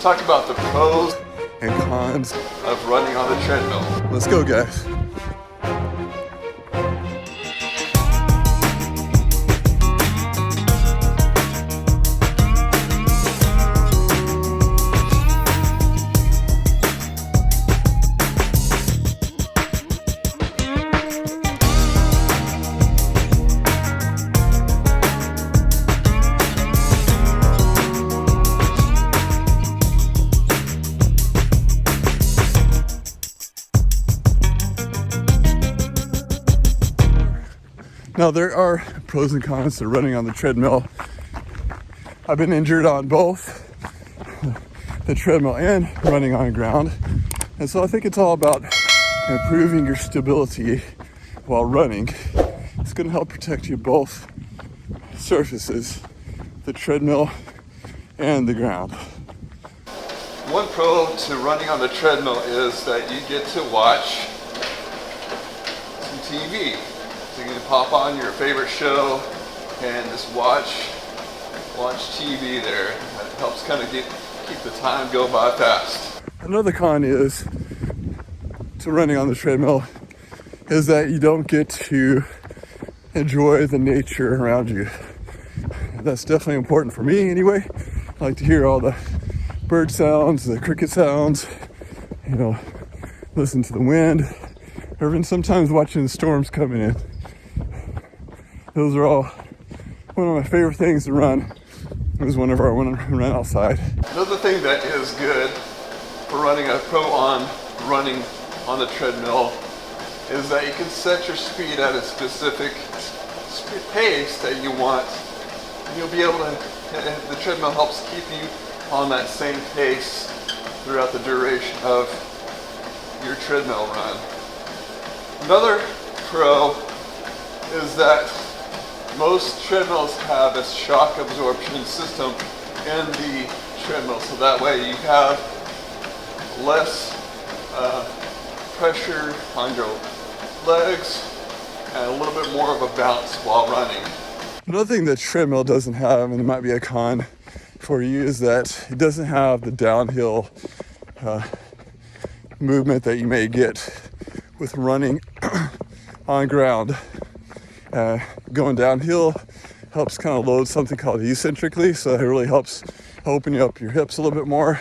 talk about the pros and cons of running on the treadmill. Let's go, guys. Now, there are pros and cons to running on the treadmill. I've been injured on both the treadmill and running on ground. And so I think it's all about improving your stability while running. It's going to help protect you both surfaces, the treadmill and the ground. One pro to running on the treadmill is that you get to watch some TV. So you can pop on your favorite show and just watch TV there. That helps kind of keep the time go by fast. Another con is to running on the treadmill is that you don't get to enjoy the nature around you. That's definitely important for me anyway. I like to hear all the bird sounds, the cricket sounds, listen to the wind, or even sometimes watching the storms coming in. Those are all one of my favorite things to run. It was whenever I went and ran outside. Another thing that is good for running a pro on running on the treadmill is that you can set your speed at a specific pace that you want. And you'll be able to, the treadmill helps keep you on that same pace throughout the duration of your treadmill run. Another pro is that most treadmills have a shock absorption system in the treadmill, so that way you have less pressure on your legs and a little bit more of a bounce while running. Another thing that treadmill doesn't have, and it might be a con for you, is that it doesn't have the downhill movement that you may get with running on ground. Going downhill helps kind of load something called eccentrically, so it really helps open you up your hips a little bit more.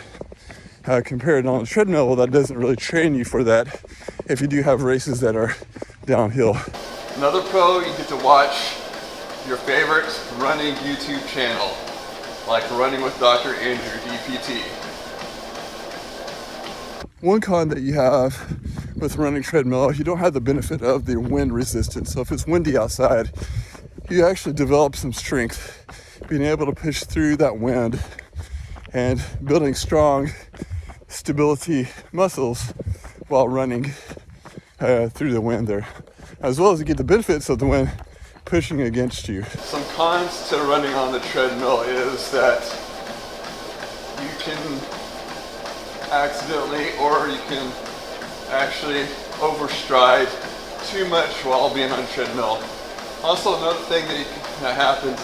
Compared on the treadmill, well, that doesn't really train you for that if you do have races that are downhill. Another pro, you get to watch your favorite running YouTube channel, like Running with Dr. Andrew, DPT. One con that you have with running treadmill, you don't have the benefit of the wind resistance. So if it's windy outside, you actually develop some strength, being able to push through that wind and building strong stability muscles while running through the wind there, as well as you get the benefits of the wind pushing against you. Some cons to running on the treadmill is that you can accidentally, or you can actually overstride too much while being on treadmill. Also, another thing that happens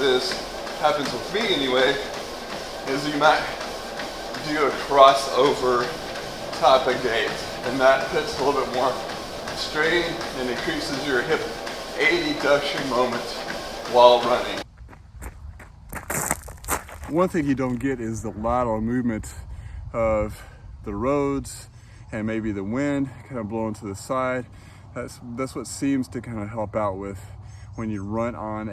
with me anyway, is you might do a crossover type of gait, and that puts a little bit more strain and increases your hip adduction moment while running. One thing you don't get is the lateral movement of the roads and maybe the wind kind of blowing to the side. That's what seems to kind of help out with when you run on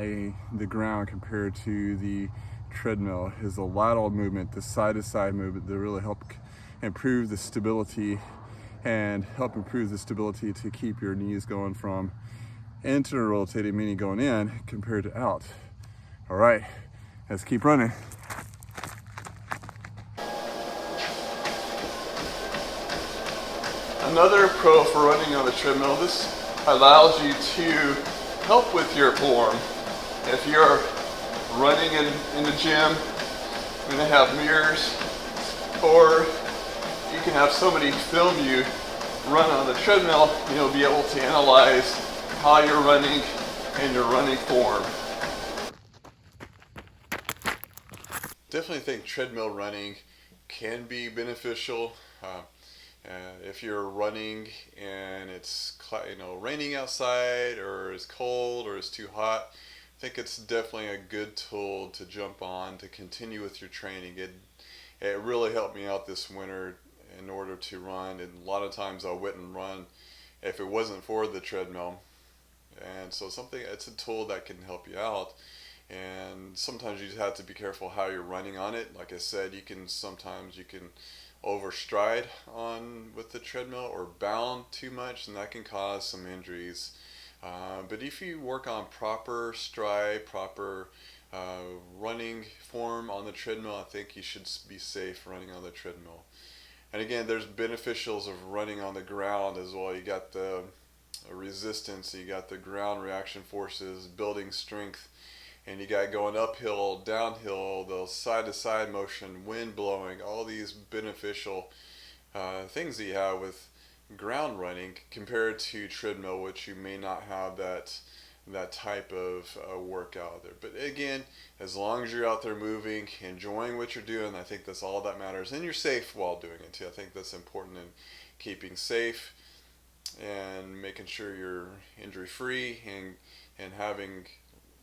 the ground compared to the treadmill, is the lateral movement, the side-to-side movement that really help improve the stability to keep your knees going from inter-rotating, meaning going in, compared to out. All right, let's keep running. Another pro for running on the treadmill, this allows you to help with your form. If you're running in the gym, you're going to have mirrors, or you can have somebody film you run on the treadmill, and you'll be able to analyze how you're running and your running form. Definitely think treadmill running can be beneficial. If you're running and it's raining outside, or it's cold, or it's too hot, I think it's definitely a good tool to jump on to continue with your training. It really helped me out this winter in order to run, and a lot of times I wouldn't run if it wasn't for the treadmill. And so it's a tool that can help you out. And sometimes you just have to be careful how you're running on it. Like I said, sometimes you can overstride on with the treadmill or bound too much, and that can cause some injuries. But if you work on proper stride, proper running form on the treadmill, I think you should be safe running on the treadmill. And again, there's beneficials of running on the ground as well. You got the resistance, you got the ground reaction forces, building strength, and you got going uphill, downhill, the side-to-side motion, wind blowing, all these beneficial things that you have with ground running compared to treadmill, which you may not have that type of workout there. But again, as long as you're out there moving, enjoying what you're doing, I think that's all that matters. And you're safe while doing it too. I think that's important in keeping safe and making sure you're injury free and having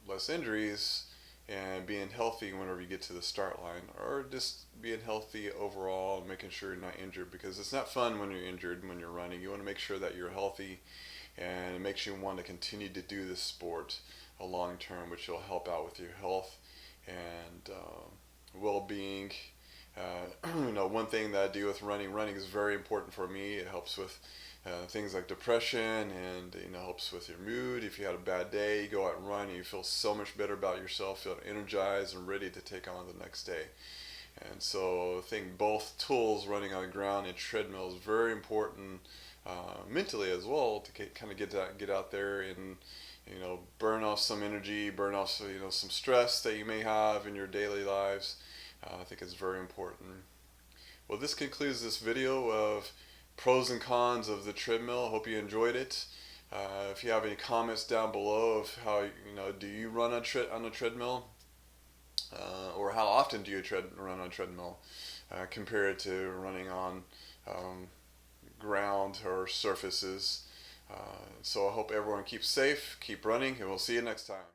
less injuries and being healthy whenever you get to the start line, or just being healthy overall and making sure you're not injured, because it's not fun when you're injured when you're running. You want to make sure that you're healthy, and it makes you want to continue to do this sport a long term, which will help out with your health and well-being. One thing that I do with running is very important for me. It helps with things like depression, and helps with your mood. If you had a bad day, you go out and run and you feel so much better about yourself, feel energized and ready to take on the next day. And so I think both tools, running on the ground and treadmill, is very important mentally as well, to kind of get out there and burn off some energy, burn off some stress that you may have in your daily lives. I think it's very important. Well, this concludes this video of pros and cons of the treadmill. I hope you enjoyed it. If you have any comments down below of how do you run on a treadmill, or how often do you run on a treadmill compared to running on ground or surfaces. So I hope everyone keeps safe, keep running, and we'll see you next time.